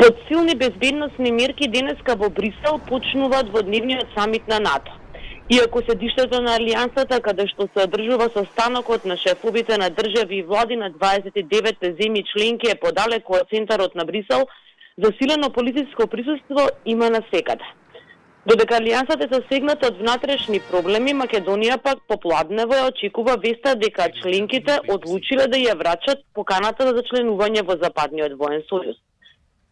Под силни безбедносни мерки денеска во Брисел почнува дводневниот самит на НАТО. Иако седиштето на Алијансата, каде што се одржува состанокот на шефовите на држави и влади на 29 земји членки е подалеку од центарот на Брисел, засилено политичко присуство има насекаде. Додека Алијансата е засегната од внатрешни проблеми, Македонија пак попладнево ја очекува веста дека членките одлучиле да ја врачат поканата за членување во Западниот воен сојуз.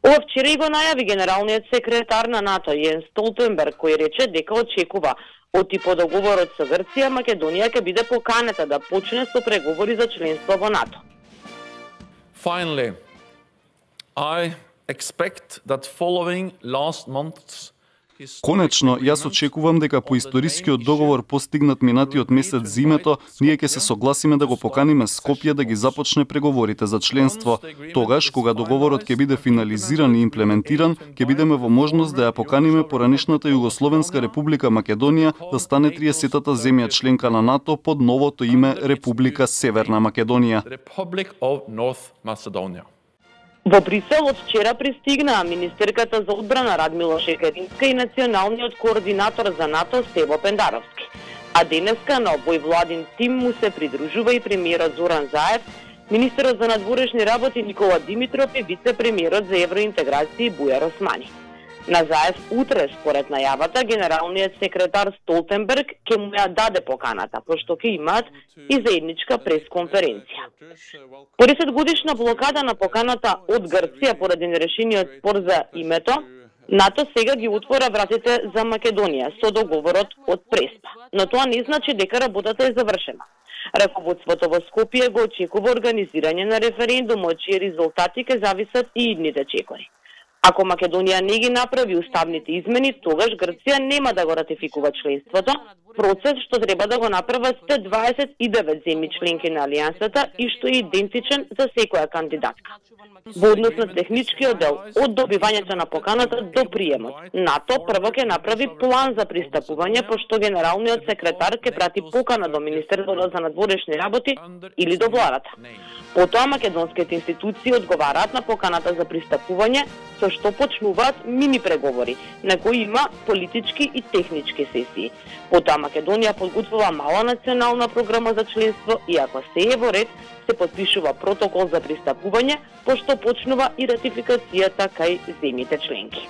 Ова вчера и го најави генералниот секретар на НАТО Јенс Столтенберг, кој рече дека очекува од по договорот со Грција, Македонија ќе биде поканета да почне со преговори за членство во НАТО. Finally, I expect that following last month's Конечно, јас очекувам дека по историскиот договор постигнат минатиот месец зимето, ние ќе се согласиме да го поканиме Скопје да ги започне преговорите за членство. Тогаш, кога договорот ќе биде финализиран и имплементиран, ќе бидеме во можност да ја поканиме поранешната Југословенска република Македонија да стане 30-та земја членка на НАТО под новото име Република Северна Македонија. Во Брисел од вчера пристигнаа министерката за одбрана Радмила Шекеринска и националниот координатор за НАТО Стево Пендаровски. А денеска на овој владин тим му се придружува и премиерот Зоран Заев, министерот за надворешни работи Никола Димитров и вице-премиерот за евроинтеграција Бујар Османи. На Заев утре, според најавата, генералниот секретар Столтенберг ќе му ја даде поканата, пошто ќе имаат и заедничка пресконференција. По 10-годишна блокада на поканата од Грција поради нерешениот спор за името, НАТО сега ги отвора вратите за Македонија со договорот од Преспа. Но тоа не значи дека работата е завршена. Раководството во Скопје го очекува организирање на референдум, од чии резултати ќе зависат и идните чекори. Ако Македонија не ги направи уставните измени, тогаш Грција нема да го ратификува членството, процес што треба да го направат 29 земји членки на Алијансата и што е идентичен за секоја кандидатка. Во однос на техничкиот дел, од добивањето на поканата до приемот, НАТО прво ќе направи план за пристапување, пошто генералниот секретар ќе прати покана до Министерството за надворешни работи или до владата. Потоа македонските институции одговараат на поканата за пристапување, со што почнуваат мини преговори, на кои има политички и технички сесии. Потоа Македонија подготвува мала национална програма за членство и ако се е во ред, се подпишува протокол за пристапување, пошто почнува и ратификацијата кај земјите членки.